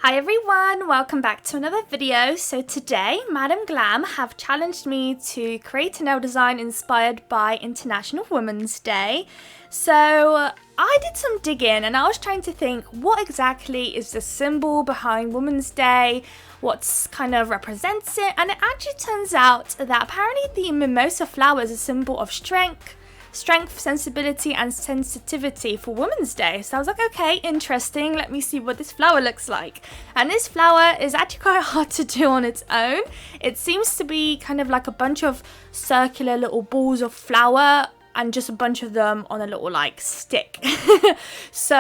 Hi everyone, welcome back to another video. So today, Madam Glam have challenged me to create a nail design inspired by International Women's Day. So I did some digging and I was trying to think what exactly is the symbol behind Women's Day, what's kind of represents it, and it actually turns out that apparently the mimosa flower is a symbol of strength, sensibility and sensitivity for Women's Day. So I was like, okay, interesting, let me see what this flower looks like. And this flower is actually quite hard to do on its own. It seems to be kind of like a bunch of circular little balls of flour and just a bunch of them on a little like stick. So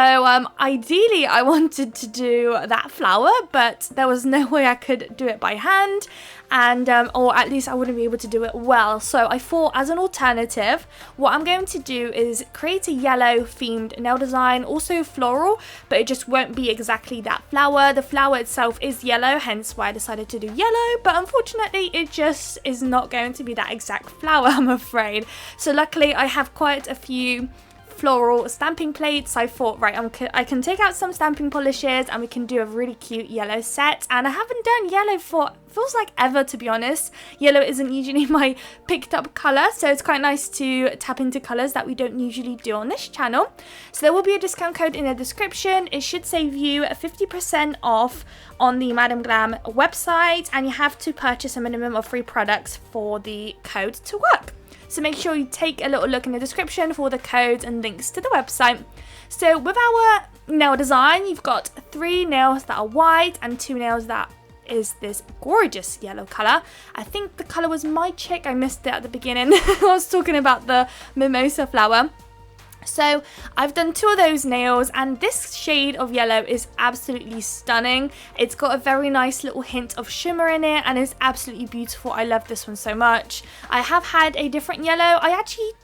ideally I wanted to do that flower, but there was no way I could do it by hand, and or at least I wouldn't be able to do it well. So I thought, as an alternative, what I'm going to do is create a yellow themed nail design, also floral, but it just won't be exactly that flower. The flower itself is yellow, hence why I decided to do yellow, but unfortunately it just is not going to be that exact flower, I'm afraid. So luckily I have quite a few floral stamping plates. I thought, right, I can take out some stamping polishes and we can do a really cute yellow set. And I haven't done yellow for feels like ever, to be honest. Yellow isn't usually my picked up colour, so it's quite nice to tap into colours that we don't usually do on this channel. So there will be a discount code in the description. It should save you 50% off on the Madam Glam website, and you have to purchase a minimum of 3 products for the code to work. So make sure you take a little look in the description for the codes and links to the website. So with our nail design, you've got 3 nails that are white and 2 nails that is this gorgeous yellow colour. I think the colour was My Chick. I missed it at the beginning. I was talking about the mimosa flower. So I've done 2 of those nails, and this shade of yellow is absolutely stunning. It's got a very nice little hint of shimmer in it and it's absolutely beautiful. I love this one so much. I have had a different yellow.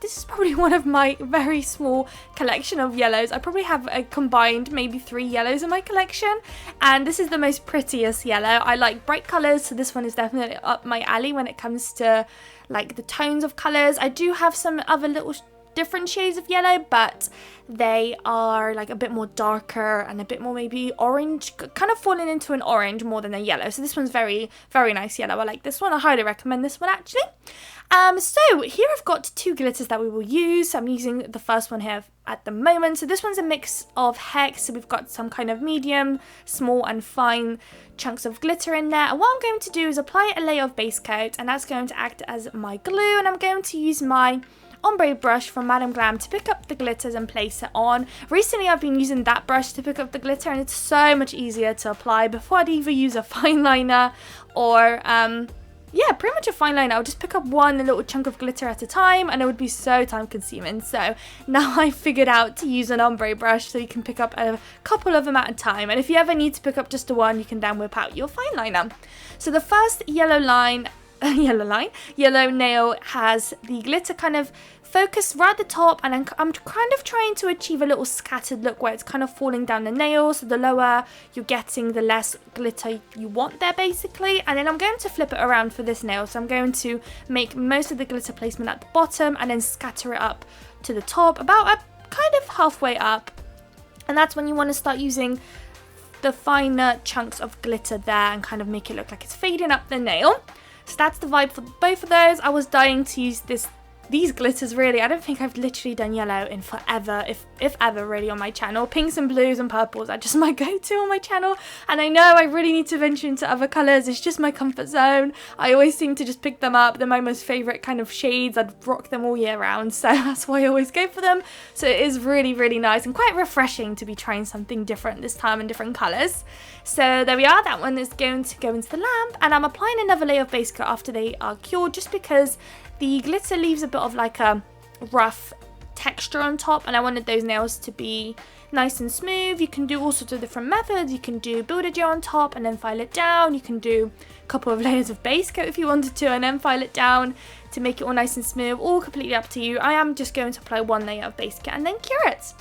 This is probably one of my very small collection of yellows. I probably have a combined maybe 3 yellows in my collection, and this is the most prettiest yellow. I like bright colours, so this one is definitely up my alley when it comes to like the tones of colours. I do have some other little different shades of yellow, but they are like a bit more darker and a bit more maybe orange, kind of falling into an orange more than a yellow. So this one's very, very nice yellow. I like this one. I highly recommend this one actually. So here I've got 2 glitters that we will use. So I'm using the first one here at the moment. So this one's a mix of hex. So we've got some kind of medium, small and fine chunks of glitter in there. And what I'm going to do is apply a layer of base coat, and that's going to act as my glue. And I'm going to use my ombre brush from Madam Glam to pick up the glitters and place it on. Recently I've been using that brush to pick up the glitter, and it's so much easier to apply before I'd either use a fine liner or yeah, pretty much a fine liner. I'll just pick up one little chunk of glitter at a time, and it would be so time consuming. So now I figured out to use an ombre brush so you can pick up a couple of them at a time, and if you ever need to pick up just the one, you can then whip out your fine liner. So the first yellow nail has the glitter kind of focused right at the top, and I'm kind of trying to achieve a little scattered look where it's kind of falling down the nail. So the lower you're getting, the less glitter you want there basically. And then I'm going to flip it around for this nail. So I'm going to make most of the glitter placement at the bottom and then scatter it up to the top, about kind of halfway up. And that's when you want to start using the finer chunks of glitter there and kind of make it look like it's fading up the nail. So that's the vibe for both of those. I was dying to use these glitters really. I don't think I've literally done yellow in forever, if ever really, on my channel. Pinks and blues and purples are just my go-to on my channel, and I know I really need to venture into other colours. It's just my comfort zone. I always seem to just pick them up. They're my most favourite kind of shades. I'd rock them all year round, so that's why I always go for them. So it is really, really nice and quite refreshing to be trying something different this time in different colours. So there we are. That one is going to go into the lamp, and I'm applying another layer of base coat after they are cured, just because the glitter leaves a bit of like a rough texture on top, and I wanted those nails to be nice and smooth. You can do all sorts of different methods. You can do builder gel on top and then file it down. You can do a couple of layers of base coat if you wanted to, and then file it down to make it all nice and smooth. All completely up to you. I am just going to apply 1 layer of base coat and then cure it.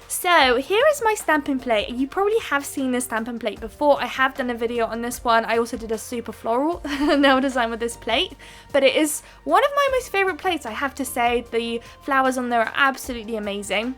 So here is my stamping plate. You probably have seen this stamping plate before. I have done a video on this one. I also did a super floral nail design with this plate, but it is one of my most favorite plates, I have to say. The flowers on there are absolutely amazing.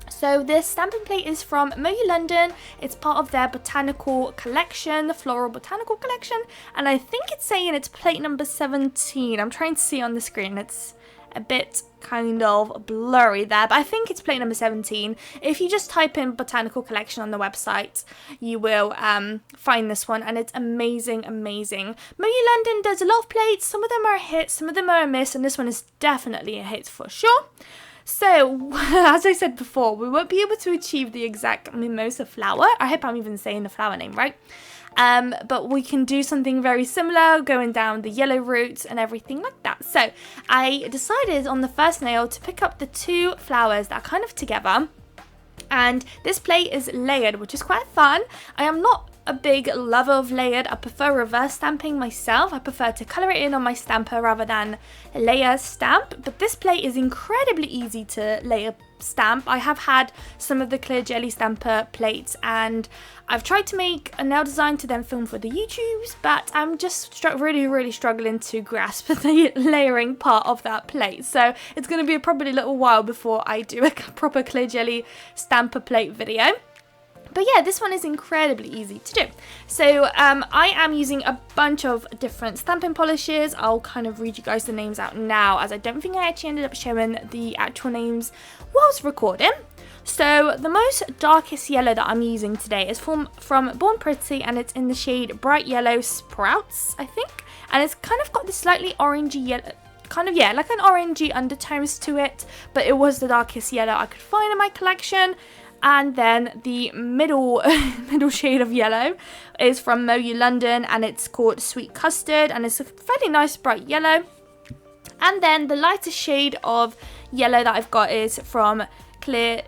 So this stamping plate is from Moyu London. It's part of their botanical collection, the Floral Botanical Collection. And I think it's saying it's plate number 17. I'm trying to see on the screen. It's a bit kind of blurry there, but I think it's plate number 17. If you just type in Botanical Collection on the website, you will find this one, and it's amazing, amazing. Moyu London does a lot of plates. Some of them are a hit, some of them are a miss, and this one is definitely a hit for sure. So, as I said before, we won't be able to achieve the exact mimosa flower. I hope I'm even saying the flower name right. But we can do something very similar, going down the yellow route and everything like that. So, I decided on the first nail to pick up the two flowers that are kind of together. And this plate is layered, which is quite fun. I am not a big lover of layered. I prefer reverse stamping myself. I prefer to colour it in on my stamper rather than layer stamp. But this plate is incredibly easy to layer stamp. I have had some of the clear jelly stamper plates, and I've tried to make a nail design to then film for the YouTubes, but I'm just really struggling to grasp the layering part of that plate. So it's going to be probably a little while before I do a proper clear jelly stamper plate video. But yeah, this one is incredibly easy to do. So I am using a bunch of different stamping polishes. I'll kind of read you guys the names out now, as I don't think I actually ended up showing the actual names whilst recording. So the most darkest yellow that I'm using today is from Born Pretty, and it's in the shade Bright Yellow Sprouts, I think. And it's kind of got this slightly orangey yellow, kind of, yeah, like an orangey undertones to it, but it was the darkest yellow I could find in my collection. And then the middle shade of yellow is from Moyu London, and it's called Sweet Custard, and it's a fairly nice bright yellow. And then the lightest shade of yellow that I've got is from Clear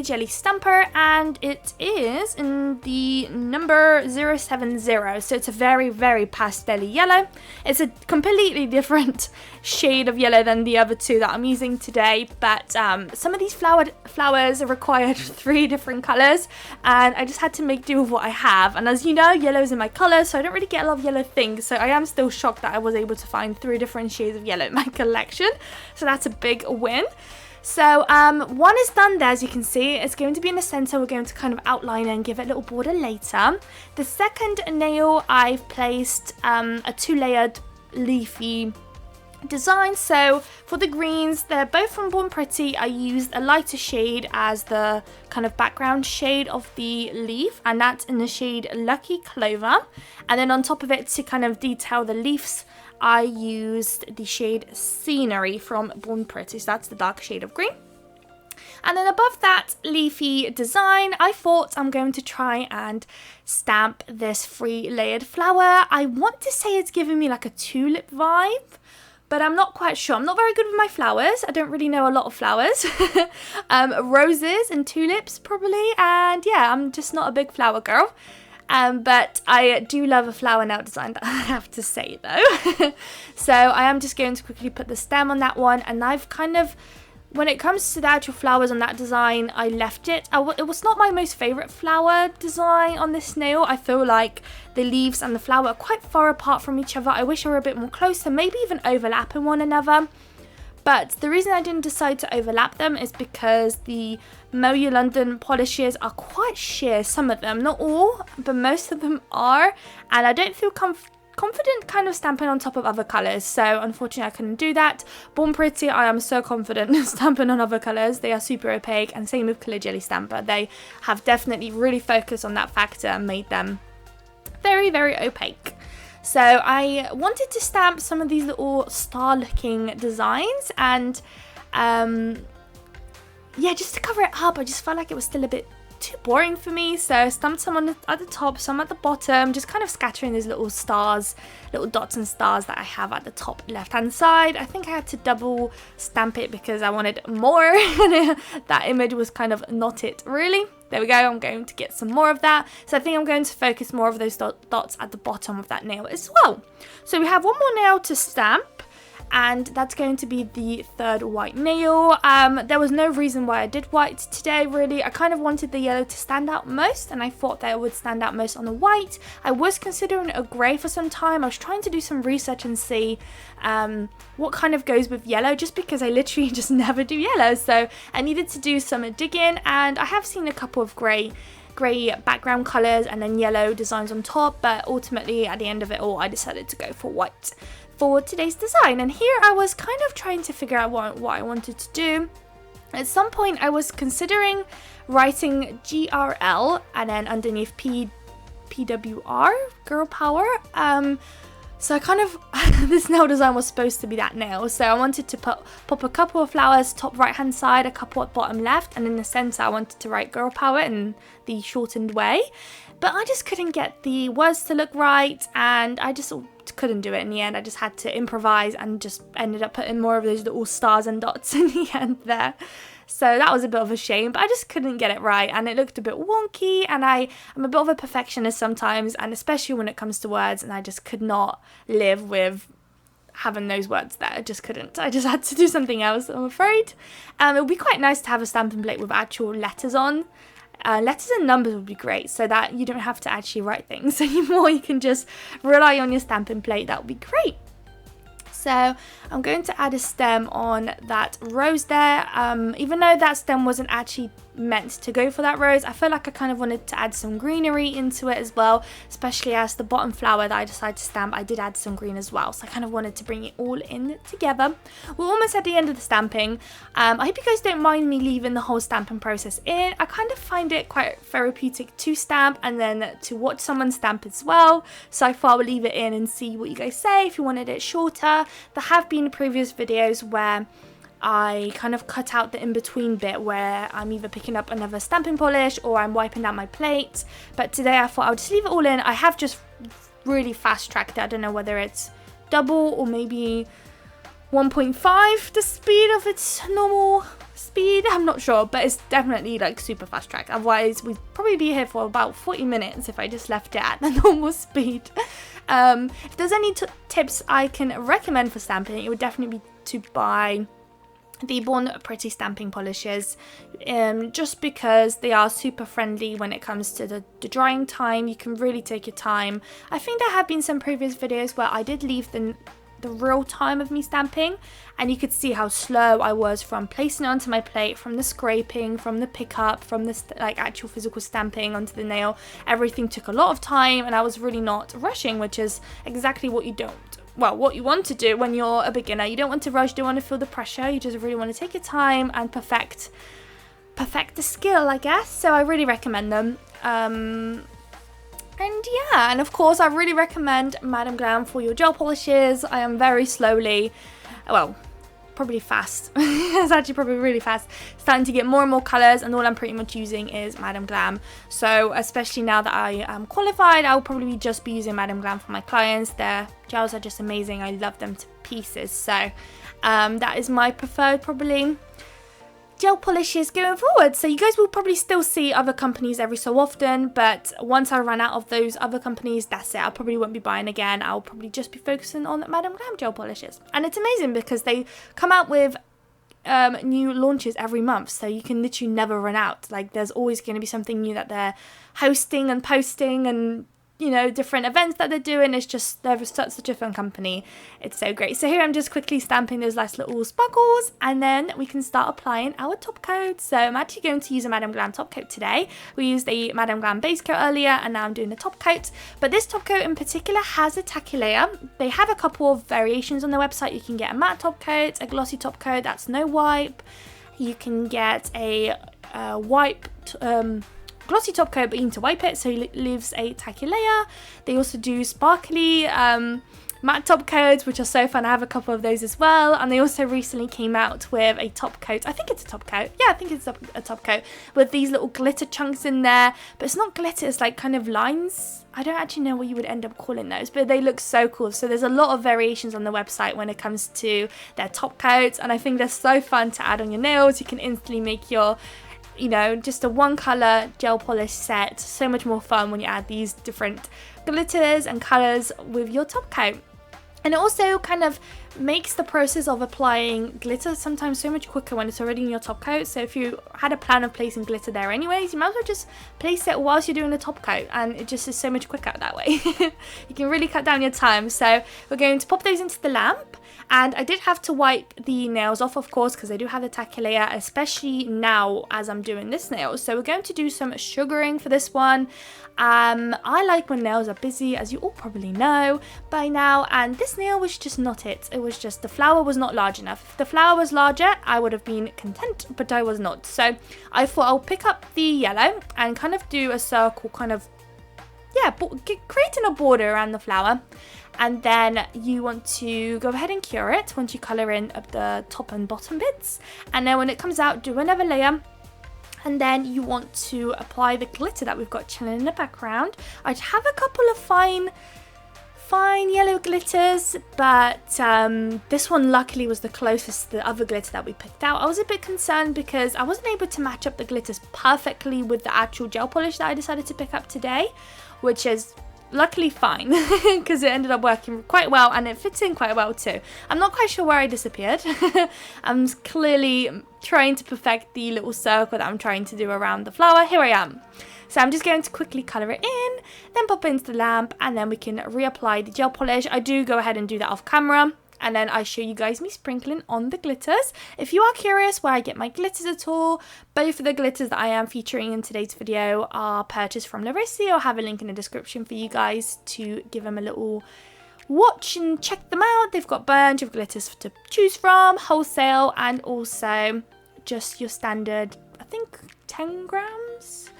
Jelly Stamper, and it is in the number 070. So it's a very pastel yellow. It's a completely different shade of yellow than the other two that I'm using today, but some of these flowers required 3 different colors, and I just had to make do with what I have. And as you know, yellow is in my color, so I don't really get a lot of yellow things, so I am still shocked that I was able to find 3 different shades of yellow in my collection. So that's a big win. So one is done there, as you can see. It's going to be in the center. We're going to kind of outline and give it a little border later. The second nail, I've placed a 2-layered leafy design. So for the greens, they're both from Born Pretty. I used a lighter shade as the kind of background shade of the leaf, and that's in the shade Lucky Clover. And then on top of it, to kind of detail the leaves, I used the shade Scenery from Born Pretty, so that's the dark shade of green. And then above that leafy design, I thought I'm going to try and stamp this 3-layered flower. I want to say it's giving me like a tulip vibe, but I'm not quite sure. I'm not very good with my flowers. I don't really know a lot of flowers. Roses and tulips probably, and yeah, I'm just not a big flower girl. But I do love a flower nail design, that I have to say though. So I am just going to quickly put the stem on that one, and I've kind of, when it comes to the actual flowers on that design, I left it. It was not my most favourite flower design on this nail. I feel like the leaves and the flower are quite far apart from each other. I wish they were a bit more closer, maybe even overlapping one another. But the reason I didn't decide to overlap them is because the Moyu London polishes are quite sheer, some of them, not all, but most of them are, and I don't feel confident kind of stamping on top of other colours, so unfortunately I couldn't do that. Born Pretty, I am so confident stamping on other colours. They are super opaque, and same with Clear Jelly Stamper. They have definitely really focused on that factor and made them very opaque. So I wanted to stamp some of these little star-looking designs, and yeah, just to cover it up, I just felt like it was still a bit too boring for me. So I stamped some at the top, some at the bottom, just kind of scattering these little stars, little dots and stars that I have at the top left-hand side. I think I had to double stamp it because I wanted more, and that image was kind of not it really. There we go, I'm going to get some more of that. So I think I'm going to focus more of those dots at the bottom of that nail as well. So we have one more nail to stamp, and that's going to be the third white nail. There was no reason why I did white today, really. I kind of wanted the yellow to stand out most, and I thought that it would stand out most on the white. I was considering a grey for some time. I was trying to do some research and see what kind of goes with yellow, just because I literally just never do yellow. So I needed to do some digging, and I have seen a couple of grey background colours and then yellow designs on top, but ultimately at the end of it all I decided to go for white for today's design. And here I was kind of trying to figure out what I wanted to do. At some point I was considering writing GRL and then underneath PWR, girl power. So I kind of, this nail design was supposed to be that nail. So I wanted to pop a couple of flowers top right hand side, a couple at bottom left, and in the center I wanted to write girl power in the shortened way. But I just couldn't get the words to look right, and I just couldn't do it in the end. I just had to improvise and just ended up putting more of those little stars and dots in the end there. So that was a bit of a shame, but I just couldn't get it right, and it looked a bit wonky, and I'm a bit of a perfectionist sometimes, and especially when it comes to words, and I just could not live with having those words there. I just couldn't. I just had to do something else, I'm afraid. It would be quite nice to have a stamping plate with actual letters on. Letters and numbers would be great, so that you don't have to actually write things anymore. You can just rely on your stamping plate. That would be great. So I'm going to add a stem on that rose there. Even though that stem wasn't actually meant to go for that rose, I felt like I kind of wanted to add some greenery into it as well, especially as the bottom flower that I decided to stamp, I did add some green as well. So I kind of wanted to bring it all in together. We're almost at the end of the stamping. I hope you guys don't mind me leaving the whole stamping process in. I kind of find it quite therapeutic to stamp and then to watch someone stamp as well. So I thought I would leave it in and see what you guys say if you wanted it shorter. There have been previous videos where I kind of cut out the in-between bit where I'm either picking up another stamping polish or I'm wiping down my plate. But today I thought I'll just leave it all in. I have just really fast-tracked it. I don't know whether it's double or maybe 1.5 the speed of its normal speed. I'm not sure, but it's definitely like super fast-tracked. Otherwise, we'd probably be here for about 40 minutes if I just left it at the normal speed. If there's any tips I can recommend for stamping, it would definitely be to buy the Born Pretty stamping polishes, just because they are super friendly when it comes to the drying time. You can really take your time. I think there have been some previous videos where I did leave the real time of me stamping, and you could see how slow I was from placing it onto my plate, from the scraping, from the pickup, from the like actual physical stamping onto the nail. Everything took a lot of time, and I was really not rushing, which is exactly what you what you want to do when you're a beginner. You don't want to rush, don't want to feel the pressure. You just really want to take your time and perfect the skill, I guess. So I really recommend them. And yeah, and of course I really recommend Madam Glam for your gel polishes. I am very slowly, well, probably fast. It's actually probably really fast, starting to get more and more colours, and all I'm pretty much using is Madam Glam. So especially now that I am qualified, I'll probably just be using Madam Glam for my clients. Their gels are just amazing. I love them to pieces. So that is my preferred probably gel polishes going forward. So you guys will probably still see other companies every so often, but once I run out of those other companies, that's it. I probably won't be buying again. I'll probably just be focusing on Madam Glam gel polishes. And it's amazing because they come out with new launches every month, so you can literally never run out. Like, there's always going to be something new that they're hosting and posting, and you know, different events that they're doing. It's just, they're such a fun company. It's so great. So here I'm just quickly stamping those nice little sparkles, and then we can start applying our top coat. So I'm actually going to use a Madam Glam top coat today. We used a Madam Glam base coat earlier, and now I'm doing a top coat. But this top coat in particular has a tacky layer. They have a couple of variations on their website. You can get a matte top coat, a glossy top coat that's no wipe. You can get a wiped glossy top coat, but you need to wipe it, so it leaves a tacky layer. They also do sparkly matte top coats, which are so fun. I have a couple of those as well. And they also recently came out with a top coat. I think it's a top coat. Yeah, I think it's a top coat with these little glitter chunks in there. But it's not glitter, it's like kind of lines. I don't actually know what you would end up calling those, but they look so cool. So there's a lot of variations on the website when it comes to their top coats, and I think they're so fun to add on your nails. You can instantly make your, you know, just a one colour gel polish set so much more fun when you add these different glitters and colours with your top coat. And it also kind of makes the process of applying glitter sometimes so much quicker when it's already in your top coat. So if you had a plan of placing glitter there anyways, you might as well just place it whilst you're doing the top coat, and it just is so much quicker that way. You can really cut down your time. So we're going to pop those into the lamp. And I did have to wipe the nails off, of course, because I do have the tacky layer, especially now as I'm doing this nail. So we're going to do some sugaring for this one. I like when nails are busy, as you all probably know by now, and this nail was just not it. It was just the flower was not large enough. If the flower was larger, I would have been content, but I was not. So I thought I'll pick up the yellow and kind of do a circle, kind of, yeah, creating a border around the flower. And then you want to go ahead and cure it once you colour in the top and bottom bits. And then when it comes out, do another layer. And then you want to apply the glitter that we've got chilling in the background. I have a couple of fine yellow glitters, but this one luckily was the closest to the other glitter that we picked out. I was a bit concerned because I wasn't able to match up the glitters perfectly with the actual gel polish that I decided to pick up today, which is luckily fine because it ended up working quite well and it fits in quite well too. I'm not quite sure where I disappeared. I'm clearly trying to perfect the little circle that I'm trying to do around the flower. Here I am. So I'm just going to quickly colour it in, then pop it into the lamp, and then we can reapply the gel polish. I do go ahead and do that off camera, and then I show you guys me sprinkling on the glitters. If you are curious where I get my glitters at all, both of the glitters that I am featuring in today's video are purchased from Larissy. I'll have a link in the description for you guys to give them a little watch and check them out. They've got a bunch of glitters to choose from, wholesale, and also just your standard, I think 10 grams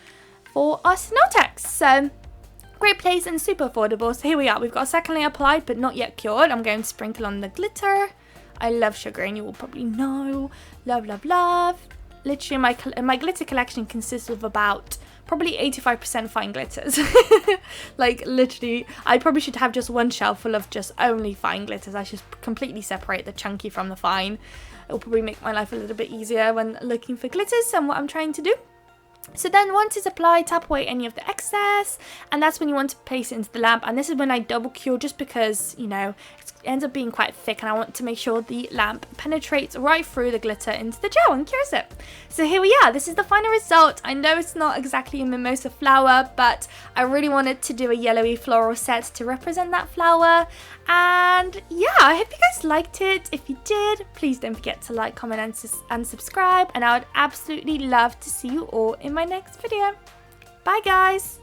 for us Nailtex. So great place and super affordable. So here we are. We've got a second layer applied but not yet cured. I'm going to sprinkle on the glitter. I love sugaring, you will probably know. Love, love, love. Literally my glitter collection consists of about probably 85% fine glitters. Like literally, I probably should have just one shelf full of just only fine glitters. I should completely separate the chunky from the fine. It will probably make my life a little bit easier when looking for glitters and what I'm trying to do. So then once it's applied, tap away any of the excess, and that's when you want to place it into the lamp. And this is when I double cure, just because, you know, it ends up being quite thick and I want to make sure the lamp penetrates right through the glitter into the gel and cures it. So here we are. This is the final result. I know it's not exactly a mimosa flower, but I really wanted to do a yellowy floral set to represent that flower. And yeah, I hope you guys liked it. If you did, please don't forget to like, comment and subscribe, and I would absolutely love to see you all in my next video. Bye guys.